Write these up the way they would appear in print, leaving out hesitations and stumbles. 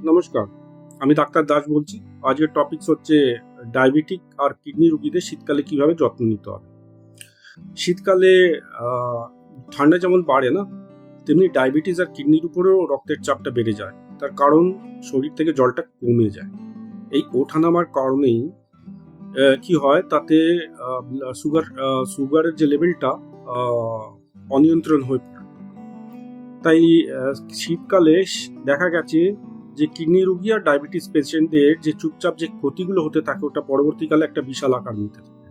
নমস্কার, আমি ডাক্তার দাস বলছি। আজকের টপিকস হচ্ছে ডায়াবেটিক আর কিডনি রোগীদের শীতকালে কিভাবে যত্ন নিতে হবে। শীতকালে ঠান্ডা যেমন বাড়ে না, তেমনি ডায়াবেটিস আর কিডনির উপরেও রক্তের চাপটা বেড়ে যায়। তার কারণ শরীর থেকে জলটা কমে যায়। এই ওঠানামার কারণেই কি হয়, তাতে সুগারের যে লেভেলটা অনিয়ন্ত্রণ হয়ে পড়ে। তাই শীতকালে দেখা গেছে যে কিডনি রোগী আর ডায়াবেটিস পেশেন্টদের যে চুপচাপ যে ক্ষতিগুলো হতে থাকে, ওটা পরবর্তীকালে একটা বিশাল আকার নিতে থাকে।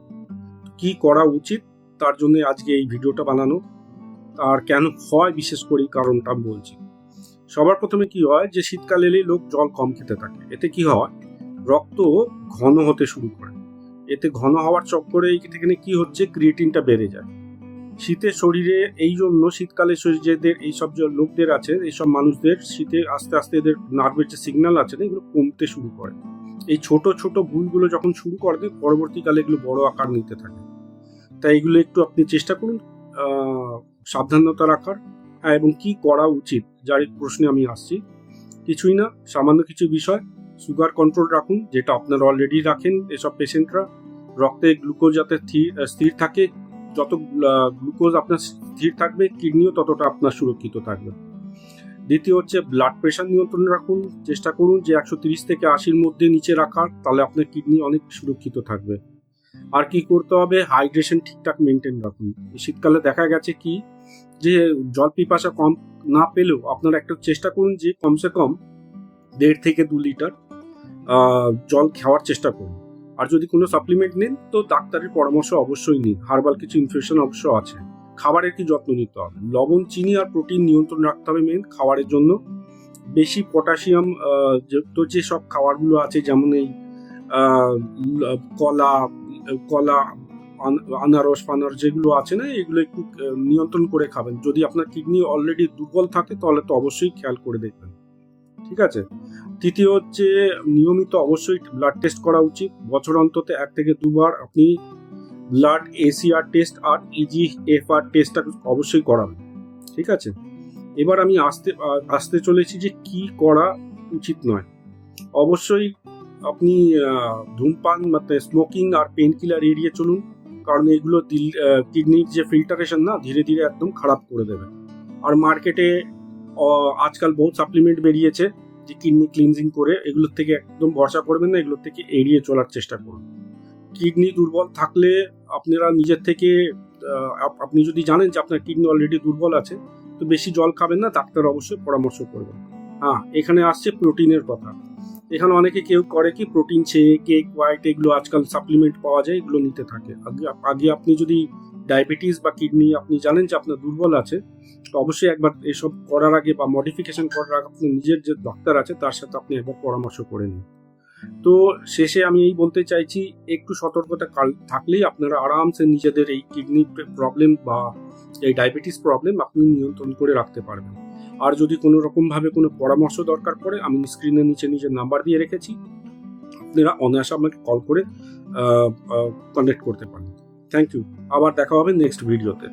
কি করা উচিত তার জন্য আজকে এই ভিডিওটা বানানো। আর কেন হয় বিশেষ করে এই কারণটা বলছি। সবার প্রথমে কি হয়, যে শীতকাল এলেই লোক জল কম খেতে থাকে। এতে কি হয়, রক্ত ঘন হতে শুরু করে। এতে ঘন হওয়ার চক্করে এখানে কি হচ্ছে, ক্রিয়েটিনটা বেড়ে যায়। শীতে শরীরে এই জন্য শীতকালে যেদের এইসব যে লোকদের আছে, এইসব মানুষদের শীতে আস্তে আস্তে এদের নার্ভের যে সিগন্যাল আছে না, এগুলো কমতে শুরু করে। এই ছোট ছোট ভুলগুলো যখন শুরু করে, পরবর্তীকালে এগুলো বড় আকার নিতে থাকে। তাই এগুলো একটু আপনি চেষ্টা করুন সাবধানতা রাখার। এবং কি করা উচিত, যার প্রশ্নে আমি আসছি। কিছুই না, সামান্য কিছু বিষয়। সুগার কন্ট্রোল রাখুন, যেটা আপনারা অলরেডি রাখেন এসব পেশেন্টরা। রক্তে গ্লুকোজ যাতে স্থির থাকে। যত গ্লুকোজ আপনার স্থির থাকবে, কিডনিও ততটা আপনার সুরক্ষিত থাকবে। দ্বিতীয় হচ্ছে ব্লাড প্রেশার নিয়ন্ত্রণে রাখুন। চেষ্টা করুন যে 130 থেকে 80-র মধ্যে নিচে রাখার, তাহলে আপনার কিডনি অনেক সুরক্ষিত থাকবে। আর কি করতে হবে, হাইড্রেশন ঠিকঠাক মেনটেন রাখুন। শীতকালে দেখা গেছে কি, যে জল পিপাসা কম না পেলেও আপনারা একটা চেষ্টা করুন যে কমসে কম 1.5 থেকে 2 লিটার জল খাওয়ার চেষ্টা করুন। আর যদি কোনো সাপ্লিমেন্ট নেন তো ডাক্তারের পরামর্শ অবশ্যই নিন। হার্বাল কিছু ইনফিউশন অবশ্য আছে। খাবারের কি যত্ন নিতে হবে, লবণ, চিনি আর প্রোটিন নিয়ন্ত্রণ রাখতে হবে মেন খাবারের জন্য। বেশি পটাশিয়াম যুক্ত যে সব খাবারগুলো আছে, যেমন এই কলা, আনারস ফানারস যেগুলো আছে না, এগুলো একটু নিয়ন্ত্রণ করে খাবেন। যদি আপনার কিডনি অলরেডি দুর্বল থাকে তাহলে তো অবশ্যই খেয়াল করে দেখবেন। ঠিক আছে। তৃতীয় হচ্ছে নিয়মিত অবশ্যই ব্লাড টেস্ট করা উচিত। বছর অন্তত 1 থেকে 2 বার আপনি ব্লাড এসিআর টেস্ট আর ইজিএফআর টেস্টটা অবশ্যই করাবেন। ঠিক আছে। এবার আমি আসতে চলেছি যে কি করা উচিত নয়। অবশ্যই আপনি ধূমপান, স্মোকিং আর পেন কিলার এড়িয়ে চলুন, কারণ এগুলো কিডনির যে ফিল্টারেশন না, ধীরে ধীরে একদম খারাপ করে দেবে। আর মার্কেটে আজকাল বহু সাপ্লিমেন্ট বেরিয়েছে যে কিডনি ক্লিনজিং করে, এগুলোর থেকে একদম ভরসা করবেন না, এগুলোর থেকে এড়িয়ে চলার চেষ্টা করুন। কিডনি দুর্বল থাকলে আপনারা নিজের থেকে, আপনি যদি জানেন যে আপনার কিডনি অলরেডি দুর্বল আছে, তো বেশি জল খাবেন না, ডাক্তার অবশ্যই পরামর্শ করবেন। হ্যাঁ, এখানে আসছে প্রোটিনের কথা। এখানে অনেকে কেউ করে কি, প্রোটিন শেক, কেক হোয়াইট, এগুলো আজকাল সাপ্লিমেন্ট পাওয়া যায়, এগুলো নিতে থাকে। আগে আপনি যদি ডায়াবেটিস বা কিডনি আপনি জানেন যে আপনার দুর্বল আছে, তো অবশ্যই একবার এসব করার আগে বা মডিফিকেশন করার আগে আপনার নিজের যে ডাক্তার আছে তার সাথে আপনি একবার পরামর্শ করে নিন। তো শেষে আমি এই বলতে চাইছি, একটু সতর্কতা থাকলেই আপনারা আরামসে নিজেদের এই কিডনি প্রবলেম বা এই ডায়াবেটিস প্রবলেম আপনি নিয়ন্ত্রণ করে রাখতে পারবেন। আর যদি কোনো রকমভাবে কোনো পরামর্শ দরকার পড়ে, আমি স্ক্রিনের নিচে নিজের নাম্বার দিয়ে রেখেছি, আপনারা অনায়াসে আমাকে কল করে কন্ট্যাক্ট করতে পারেন। Thank you. আবার দেখা হবে নেক্সট ভিডিওতে।